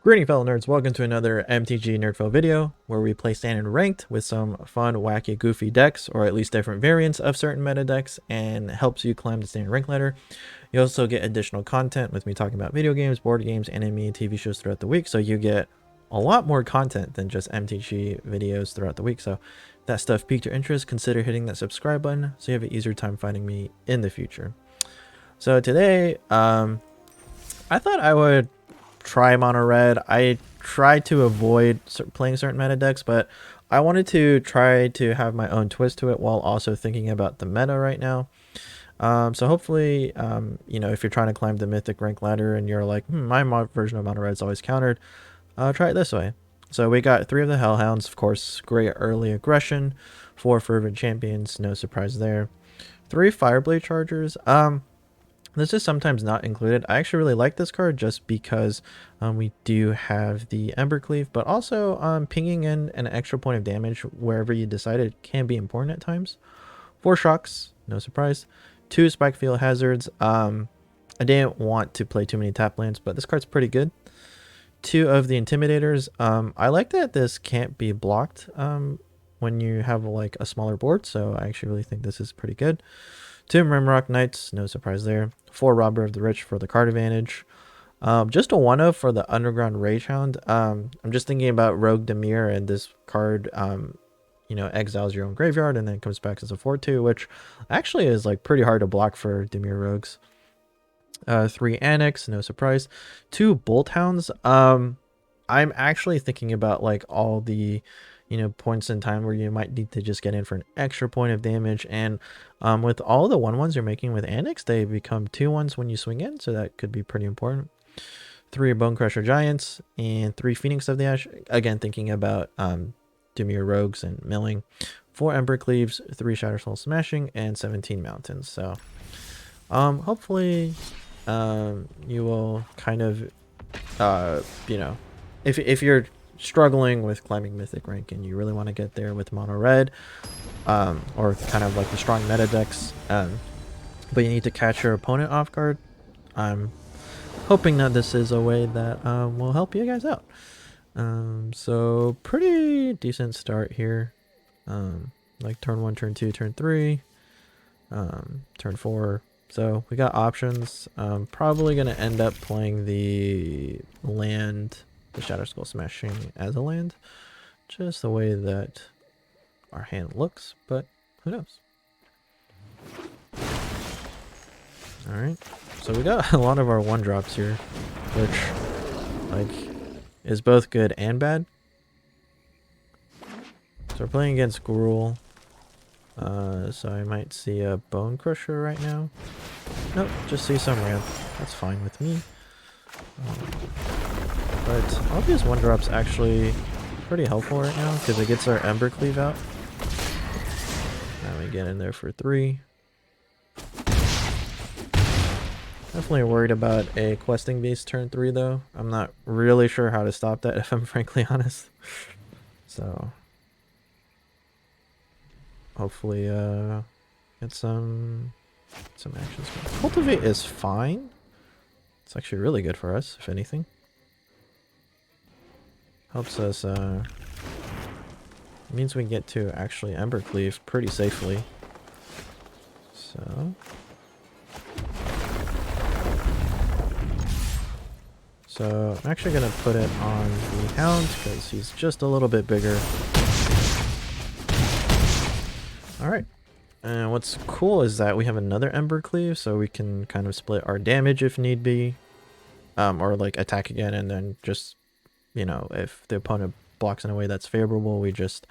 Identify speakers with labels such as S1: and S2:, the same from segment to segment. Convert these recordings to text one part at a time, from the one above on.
S1: Greeting fellow nerds, welcome to another MTG NerdPhil video where we play standard ranked with some fun, wacky, goofy decks, or at least different variants of certain meta decks, and helps you climb the standard rank ladder. You also get additional content with me talking about video games, board games, anime, and TV shows throughout the week, so you get a lot more content than just MTG videos throughout the week. So if that stuff piqued your interest, consider hitting that subscribe button so you have an easier time finding me in the future. So today, I thought I would try mono red. I try to avoid playing certain meta decks, but I wanted to try to have my own twist to it while also thinking about the meta right now. So hopefully, if you're trying to climb the mythic rank ladder and you're like, my version of mono red is always countered, try it this way. So we got 3 of the Hellhounds, of course, great early aggression, 4 Fervent Champions, no surprise there. 3 Fireblade Chargers. This is sometimes not included. I actually really like this card just because we do have the Embercleave, but also pinging in an extra point of damage wherever you decide it can be important at times. 4 Shocks, no surprise. 2 Spikefield Hazards. I didn't want to play too many tap lands, but this card's pretty good. 2 of the Intimidators. I like that this can't be blocked when you have like a smaller board, so I actually really think this is pretty good. 2 Rimrock Knights, no surprise there. 4 Robber of the Rich for the card advantage. Just a 1-of for the Underground Ragehound. I'm just thinking about Rogue Demir, and this card, exiles your own graveyard and then comes back as a 4/2, which actually is like pretty hard to block for Demir Rogues. 3 Annex, no surprise. 2 Bolt Hounds. I'm actually thinking about like all the points in time where you might need to just get in for an extra point of damage, and with all the 1/1s you're making with Annex, they become 2/1s when you swing in, so that could be pretty important. 3 Bone Crusher Giants and 3 Phoenix of the Ash, again thinking about Demir Rogues and milling. 4 Embercleaves, 3 Shattersoul Smashing, and 17 Mountains. So hopefully you will kind of if you're struggling with climbing mythic rank and you really want to get there with mono red, or kind of like the strong meta decks, but you need to catch your opponent off guard, I'm hoping that this is a way that will help you guys out. So pretty decent start here, like turn 1, turn 2, turn 3, turn 4. So we got options. Probably gonna end up playing the land, the Shatterskull Smashing as a land, just the way that our hand looks, but who knows. Alright, so we got a lot of our 1-drops here, which like is both good and bad. So we're playing against Gruul, so I might see a Bone Crusher right now. Nope, just see some ramp. That's fine with me. But all these 1-drops actually pretty helpful right now because it gets our Embercleave out. Now we get in there for 3. Definitely worried about a Questing Beast turn 3 though. I'm not really sure how to stop that if I'm frankly honest. So hopefully get some actions. Cultivate is fine. It's actually really good for us, if anything. Helps us, means we get to actually Embercleave pretty safely. So I'm actually going to put it on the Hound because he's just a little bit bigger. Alright. And what's cool is that we have another Embercleave, so we can kind of split our damage if need be. Or like attack again and then just, if the opponent blocks in a way that's favorable, we just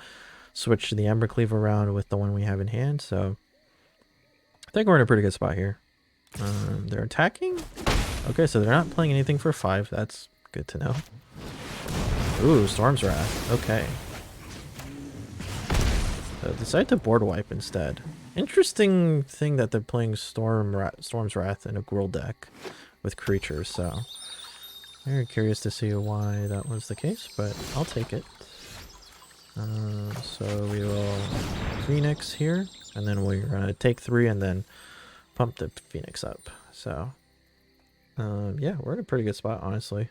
S1: switch the Embercleave around with the one we have in hand. So I think we're in a pretty good spot here. They're attacking? Okay, so they're not playing anything for 5. That's good to know. Ooh, Storm's Wrath. Okay. So decide to board wipe instead. Interesting thing that they're playing Storm's Wrath in a Gruul deck with creatures, so very curious to see why that was the case, but I'll take it. So we will Phoenix here, and then we're gonna take 3 and then pump the Phoenix up. So yeah, we're in a pretty good spot, honestly.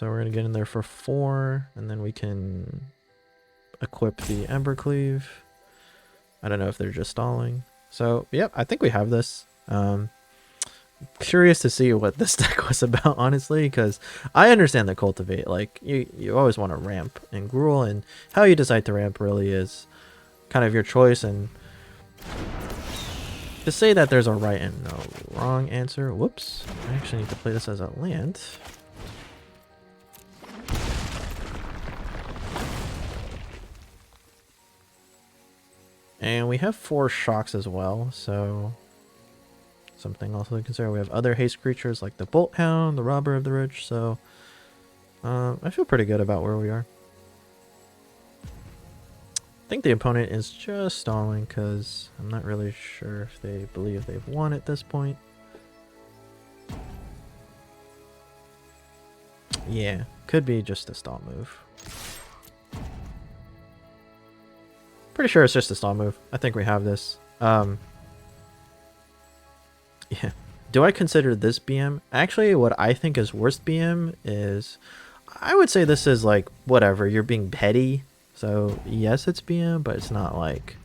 S1: So we're gonna get in there for 4, and then we can equip the Ember Cleave. I don't know if they're just stalling. So yep, I think we have this. Curious to see what this deck was about, honestly, because I understand the cultivate. Like you always want to ramp in Gruul, and how you decide to ramp really is kind of your choice. And to say that there's a right and no wrong answer, whoops, I actually need to play this as a land. And we have 4 shocks as well, so something also to consider. We have other haste creatures like the Bolt Hound, the Robber of the Rich, so I feel pretty good about where we are. I think the opponent is just stalling because I'm not really sure if they believe they've won at this point. Yeah, could be just a stall move. Pretty sure it's just a stall move. I think we have this. Yeah. Do I consider this BM? Actually, what I think is worst BM is, I would say this is like, whatever, you're being petty. So yes, it's BM, but it's not like,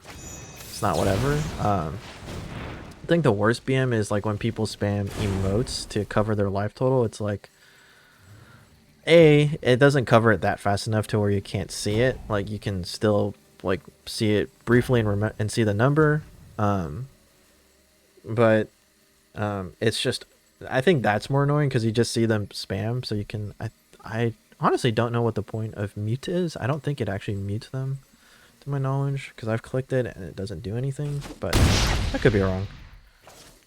S1: it's not whatever. I think the worst BM is like when people spam emotes to cover their life total. It's like, it doesn't cover it that fast enough to where you can't see it. Like you can still like see it briefly and see the number, but it's just, I think that's more annoying because you just see them spam, so you can, I honestly don't know what the point of mute is. I don't think it actually mutes them to my knowledge, because I've clicked it and it doesn't do anything, but I could be wrong.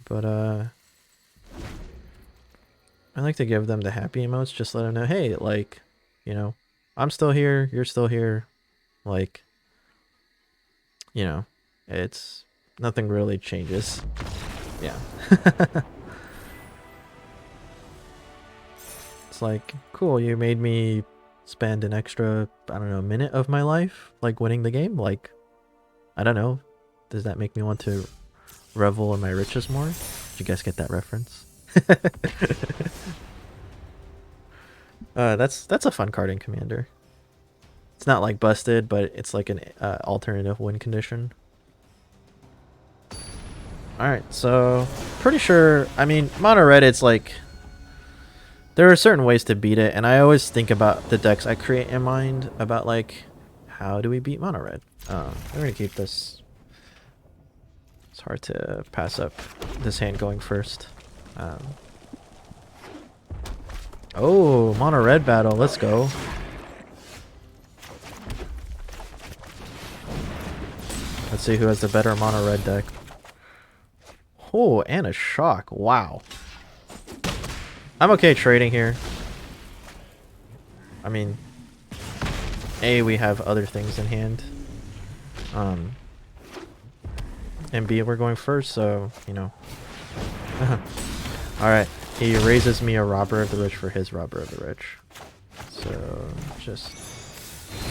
S1: But I like to give them the happy emotes, just let them know, hey, like, you know, I'm still here, you're still here, like, you know, it's nothing really changes. Yeah. It's like, cool, you made me spend an extra, I don't know, minute of my life, like, winning the game. Like, I don't know, does that make me want to revel in my riches more? Did you guys get that reference? That's a fun card in Commander. It's not like busted, but it's like an alternative win condition. Alright, so pretty sure, I mean, Monored, it's like, there are certain ways to beat it, and I always think about the decks I create in mind about like, how do we beat Monored? I'm gonna keep this. It's hard to pass up this hand going first. Oh, Mono-Red battle, let's go. Let's see who has the better Mono-Red deck. Oh, and a shock, wow. I'm okay trading here. I mean, A, we have other things in hand. And B, we're going first, so, you know. Alright, he raises me a Robber of the Rich for his Robber of the Rich. So, just...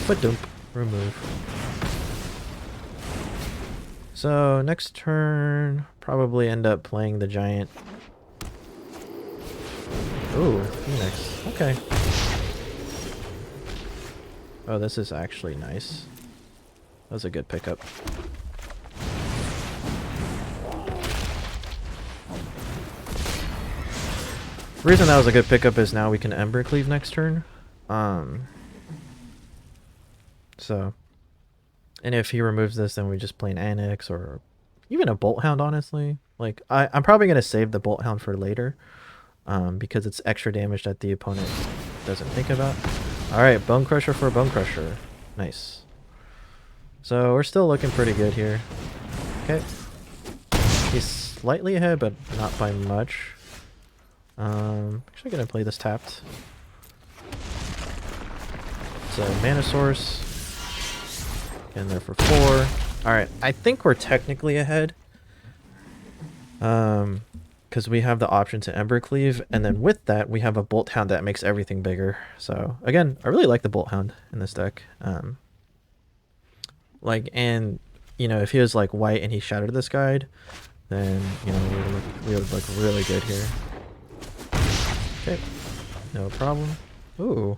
S1: Ba-dump, remove. So, next turn, probably end up playing the Giant. Ooh, Phoenix. Okay. Oh, this is actually nice. That was a good pickup. The reason that was a good pickup is now we can Ember Cleave next turn. So, and if he removes this, then we just play an Annex or even a Bolt Hound, honestly. Like, I'm probably going to save the Bolt Hound for later, because it's extra damage that the opponent doesn't think about. Alright, Bone Crusher for Bone Crusher. Nice. So, we're still looking pretty good here. Okay. He's slightly ahead, but not by much. Actually gonna play this tapped. So mana source. Get in there for 4. Alright, I think we're technically ahead. Because we have the option to Ember Cleave, and then with that we have a Bolt Hound that makes everything bigger. So again, I really like the Bolt Hound in this deck. Like, and you know, if he was like white and he shattered this guide, then you know we would look really good here. Okay. No problem. Ooh.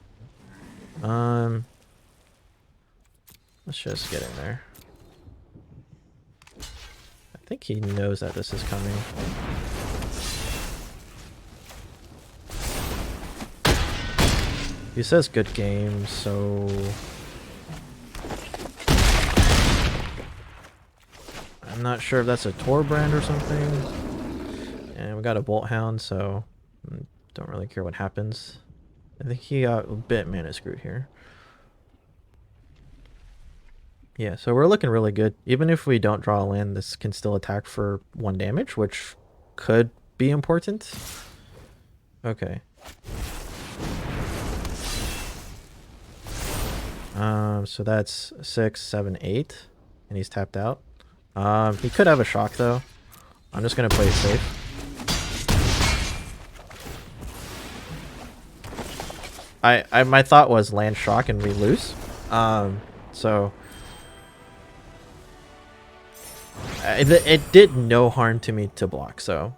S1: Let's just get in there. I think he knows that this is coming. He says good game, so... I'm not sure if that's a Tor brand or something. And we got a Bolt Hound, so... don't really care what happens. I think he got a bit mana screwed here. Yeah, so we're looking really good. Even if we don't draw a land, this can still attack for 1 damage, which could be important. Okay. So that's 6, 7, 8, and he's tapped out. He could have a shock though. I'm just gonna play it safe. My thought was land shock and we lose. So it did no harm to me to block. So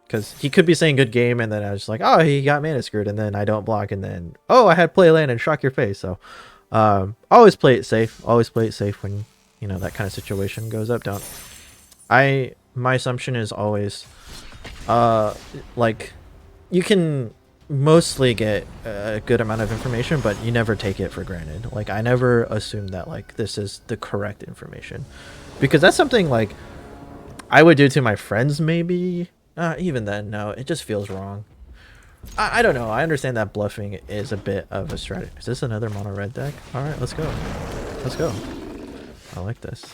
S1: because he could be saying good game, and then I was just like, oh, he got mana screwed, and then I don't block, and then oh, I had play land and shock your face. So always play it safe. Always play it safe when you know that kind of situation goes up. My assumption is always like you can mostly get a good amount of information, but you never take it for granted. Like I never assume that like this is the correct information, because that's something like I would do to my friends maybe. Even then, no, it just feels wrong. I don't know. I understand that bluffing is a bit of a strategy. Is this another mono red deck? All right, let's go. Let's go. I like this.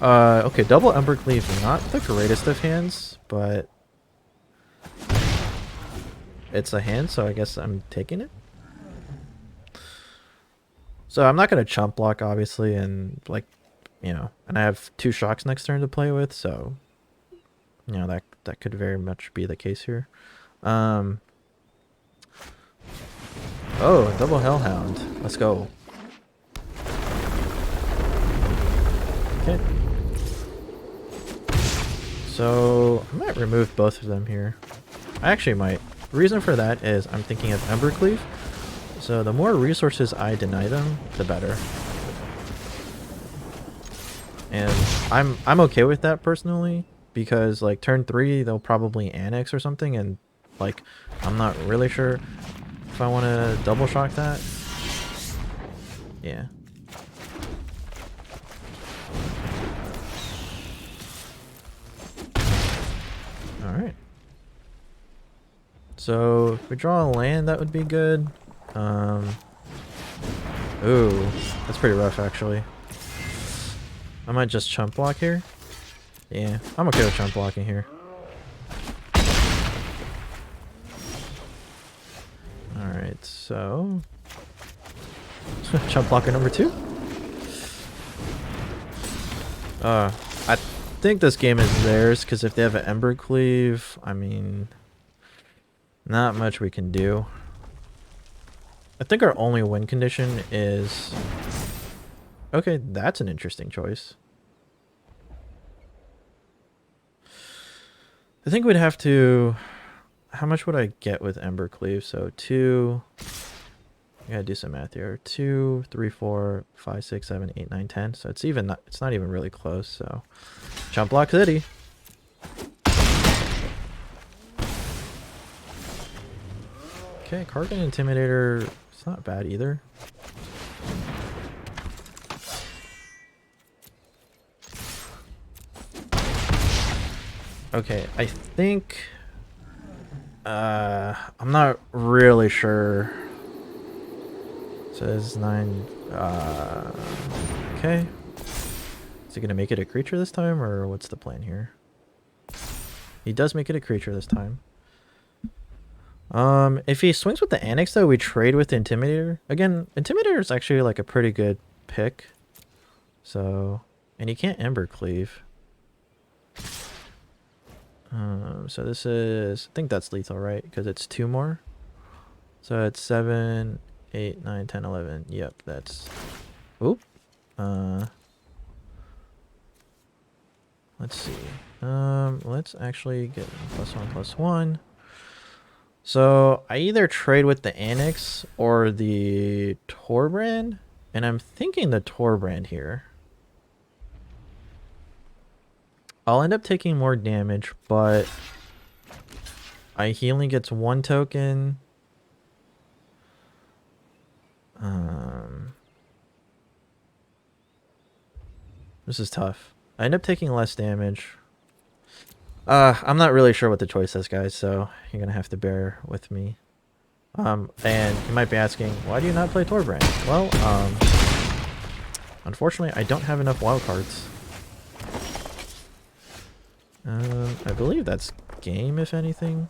S1: Okay, double Embercleave, not the greatest of hands, but it's a hand, so I guess I'm taking it. So I'm not going to chump block, obviously, and like, you know, and I have 2 shocks next turn to play with, so you know that could very much be the case here. Oh, double Hellhound. Let's go. Okay. So I might remove both of them here. I actually might. The reason for that is I'm thinking of Embercleave. So the more resources I deny them, the better. And I'm okay with that personally, because like turn 3 they'll probably annex or something, and like I'm not really sure if I want to double shock that. Yeah. Alright. So if we draw a land, that would be good. Ooh, that's pretty rough actually. I might just chump block here. Yeah, I'm okay with chump blocking here. Alright, so chump blocker number 2. I think this game is theirs, because if they have an Embercleave, I mean, not much we can do. I think our only win condition is... Okay, that's an interesting choice. I think we'd have to... How much would I get with Embercleave? So 2... I gotta do some math here. 2, 3, 4, 5, 6, 7, 8, 9, 10. So it's even not, it's not even really close. So Chump Block City. Okay, Kargan Intimidator. It's not bad either. Okay, I think I'm not really sure. It says 9. Okay. Is he gonna make it a creature this time, or what's the plan here? He does make it a creature this time. If he swings with the Annex though, we trade with the Intimidator. Again, Intimidator is actually like a pretty good pick. So, and he can't Embercleave. So this is, I think that's lethal, right? Because it's 2 more. So it's 7, 8, 9, 10, 11. Yep, that's... Oop. Let's see. Let's actually get +1/+1. So I either trade with the Annex or the Torbrand, and I'm thinking the Torbrand here. I'll end up taking more damage, but he only gets 1 token. This is tough. I end up taking less damage. I'm not really sure what the choice is, guys, so you're gonna have to bear with me. And you might be asking, why do you not play Torbrand? Well, unfortunately, I don't have enough wild cards. I believe that's game, if anything.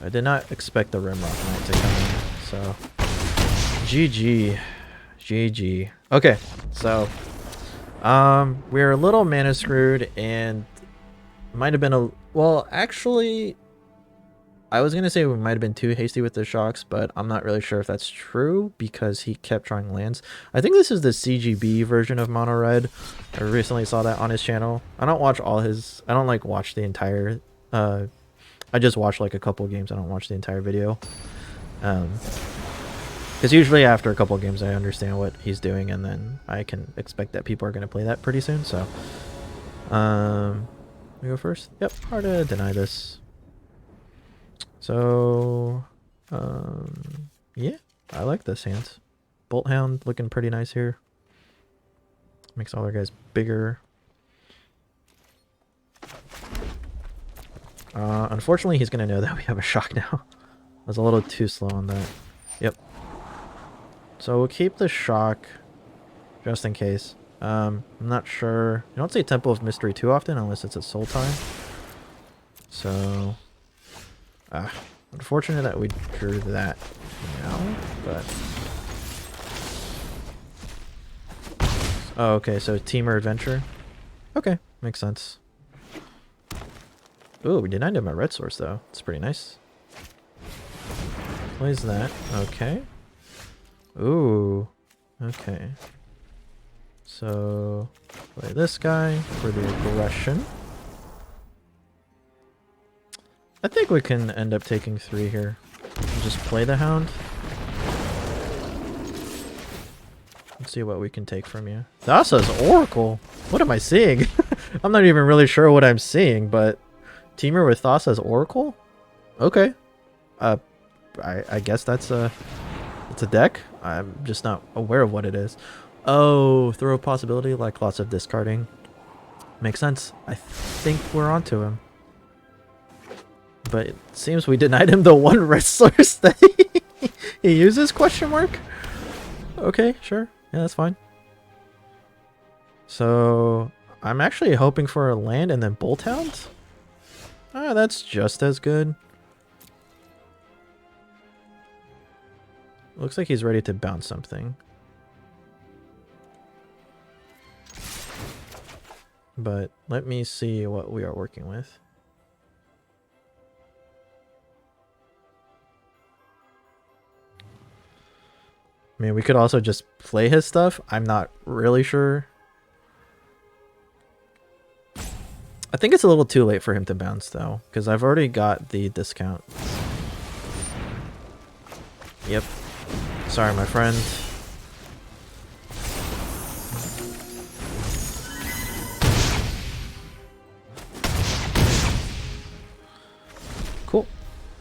S1: I did not expect the Rimrock Knight to come in, so GG. GG. Okay, so we're a little mana screwed, and might have been a well, actually I was gonna say we might have been too hasty with the shocks, but I'm not really sure if that's true because he kept trying lands. I think this is the CGB version of Monored. I recently saw that on his channel. I don't watch all his I don't like watch the entire I just watch like a couple games. I don't watch the entire video. Because usually after a couple of games I understand what he's doing, and then I can expect that people are going to play that pretty soon. So, we go first. Yep, hard to deny this. So, yeah, I like this hand. Bolt Hound looking pretty nice here. Makes all our guys bigger. Unfortunately, he's going to know that we have a shock now. I was a little too slow on that. Yep. So we'll keep the shock just in case. I'm not sure. You don't say Temple of Mystery too often unless it's at Soul Time. So, unfortunate that we drew that now, but... Oh, okay, so Teamer Adventure. Okay, makes sense. Ooh, we denied him a red source though. It's pretty nice. Plays that. Okay. Ooh. Okay. So, play this guy for the aggression. I think we can end up taking 3 here. Just play the Hound. Let's see what we can take from you. Thassa's Oracle! What am I seeing? I'm not even really sure what I'm seeing, but... Teamer with Thassa's Oracle? Okay. I guess that's a deck. I'm just not aware of what it is. Oh, throw a possibility, like lots of discarding. Makes sense. I think we're onto him. But it seems we denied him the 1 red source that he uses, question mark? Okay, sure. Yeah, that's fine. So, I'm actually hoping for a land and then Bolt Hound? Ah, that's just as good. Looks like he's ready to bounce something. But let me see what we are working with. I mean, we could also just play his stuff. I'm not really sure. I think it's a little too late for him to bounce, though, because I've already got the discount. Yep. Sorry, my friend. Cool.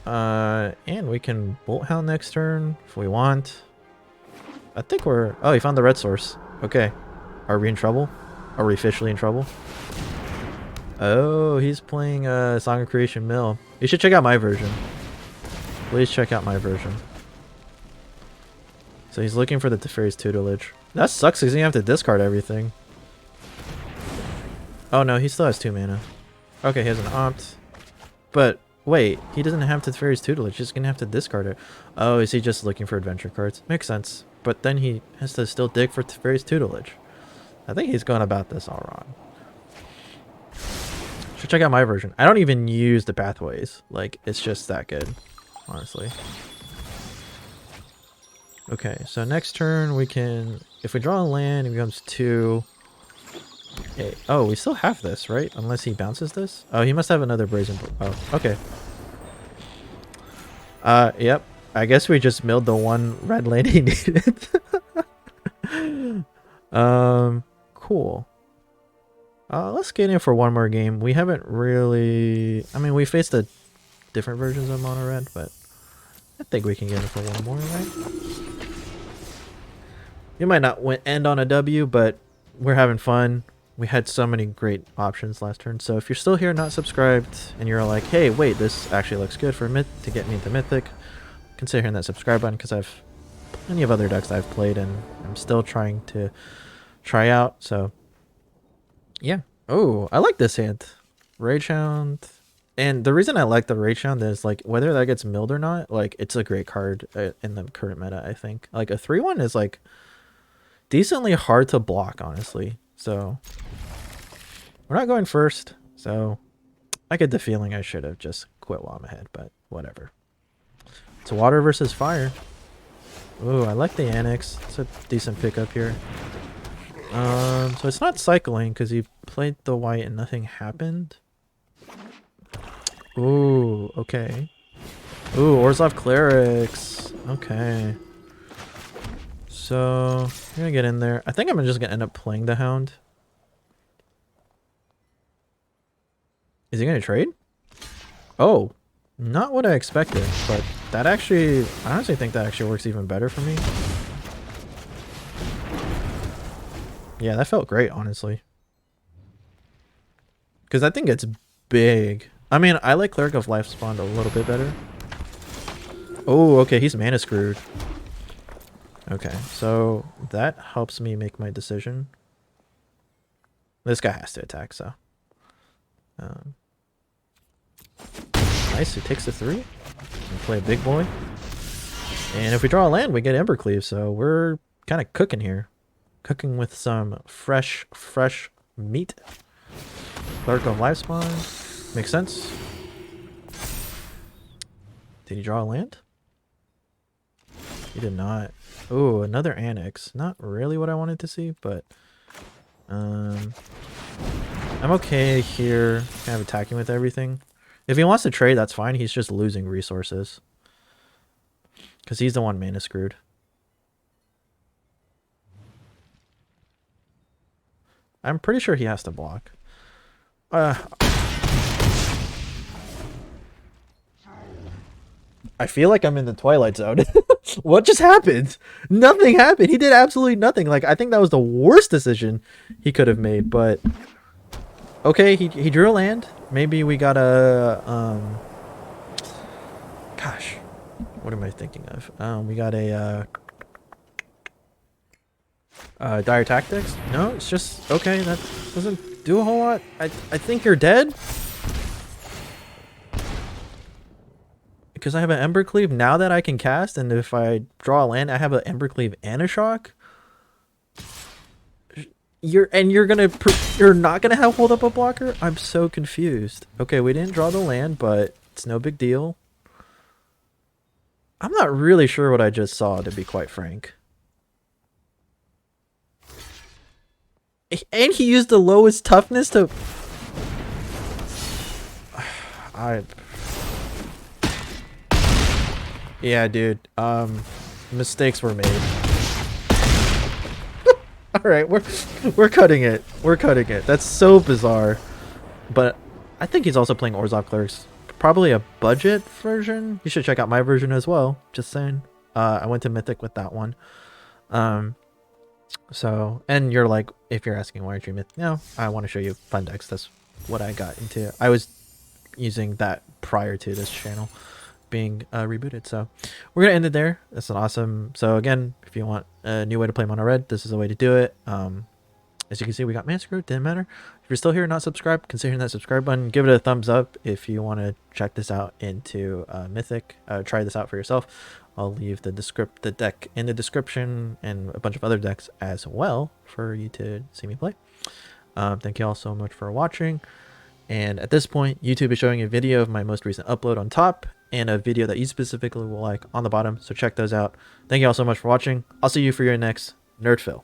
S1: And we can Bolt Hound next turn if we want. I think we're... Oh, he found the red source. Okay. Are we in trouble? Are we officially in trouble? Oh, he's playing Song of Creation Mill. You should check out my version. Please check out my version. So he's looking for the Teferi's Tutelage. That sucks because you have to discard everything. Oh no, he still has 2 mana. Okay, he has an opt. But wait, he doesn't have Teferi's Tutelage. He's going to have to discard it. Oh, is he just looking for adventure cards? Makes sense. But then he has to still dig for Teferi's Tutelage. I think he's going about this all wrong. Should check out my version. I don't even use the pathways. Like, it's just that good, honestly. Okay, so next turn we can... If we draw a land, it becomes 2. Okay. Oh, we still have this, right? Unless he bounces this. Oh, he must have another brazen. Oh, okay. Yep. I guess we just milled the one red lane he needed. Cool. Let's get in for one more game. We haven't really... I mean, we faced the different versions of Mono Red, but I think we can get in for one more, right? You might not end on a W, but we're having fun. We had so many great options last turn. So if you're still here not subscribed and you're like, hey, wait, this actually looks good for to get me into Mythic, consider hitting that subscribe button because I've plenty of other decks I've played and I'm still trying to try out. So yeah. Oh, I like this hand. Rage Hound. And the reason I like the Rage Hound is, like, whether that gets milled or not, like, it's a great card in the current meta, I think. Like, a 3-1 is, like, decently hard to block, honestly. So we're not going first, so I get the feeling I should have just quit while I'm ahead, but whatever. It's water versus fire. Ooh, I like the Annex. It's a decent pickup here. So it's not cycling because he played the white and nothing happened. Ooh, okay. Ooh, Orzhov Clerics. Okay. So, I'm gonna get in there. I think I'm just gonna end up playing the Hound. Is he gonna trade? Oh, not what I expected, but that actually, I honestly think that actually works even better for me. Yeah, that felt great, honestly. Because I think it's big. I mean, I like Cleric of Life spawned a little bit better. Oh, okay, he's mana screwed. Okay, so that helps me make my decision. This guy has to attack, so. Nice, he takes the 3. We play a big boy. And if we draw a land, we get Embercleave, so we're kind of cooking here. Cooking with some fresh meat. Cleric of Life spawn. Makes sense. Did he draw a land? He did not. Oh, another Annex. Not really what I wanted to see, but I'm okay here. Kind of attacking with everything. If he wants to trade, that's fine. He's just losing resources. Because he's the one mana screwed. I'm pretty sure he has to block. I feel like I'm in the Twilight Zone. What just happened? Nothing happened. He did absolutely nothing. Like, I think that was the worst decision he could have made, but okay, he drew a land. Maybe we got a gosh, what am I thinking of? We got a Dire Tactics? No, it's just okay, that doesn't do a whole lot. I think you're dead. Because I have an Embercleave now that I can cast, and if I draw a land, I have an Embercleave and a Shock. You're not gonna have hold up a blocker? I'm so confused. Okay, we didn't draw the land, but it's no big deal. I'm not really sure what I just saw, to be quite frank. And he used the lowest toughness to... Yeah, dude. Mistakes were made. Alright, we're cutting it. We're cutting it. That's so bizarre. But I think he's also playing Orzhov Clerics. Probably a budget version. You should check out my version as well. Just saying. I went to Mythic with that one. So, and you're like, if you're asking why aren't you Mythic? No, I want to show you fun decks. That's what I got into. I was using that prior to this channel being rebooted. So we're gonna end it there. That's an awesome. So again, if you want a new way to play Mono Red, this is the way to do it. As you can see, we got mana screwed. Didn't matter. If you're still here and not subscribed, consider hitting that subscribe button. Give it a thumbs up if you want to check this out into Mythic. Try this out for yourself. I'll leave the deck in the description and a bunch of other decks as well for you to see me play. Thank you all so much for watching. And at this point, YouTube is showing a video of my most recent upload on top and a video that you specifically will like on the bottom. So check those out. Thank you all so much for watching. I'll see you for your next NerdPhil.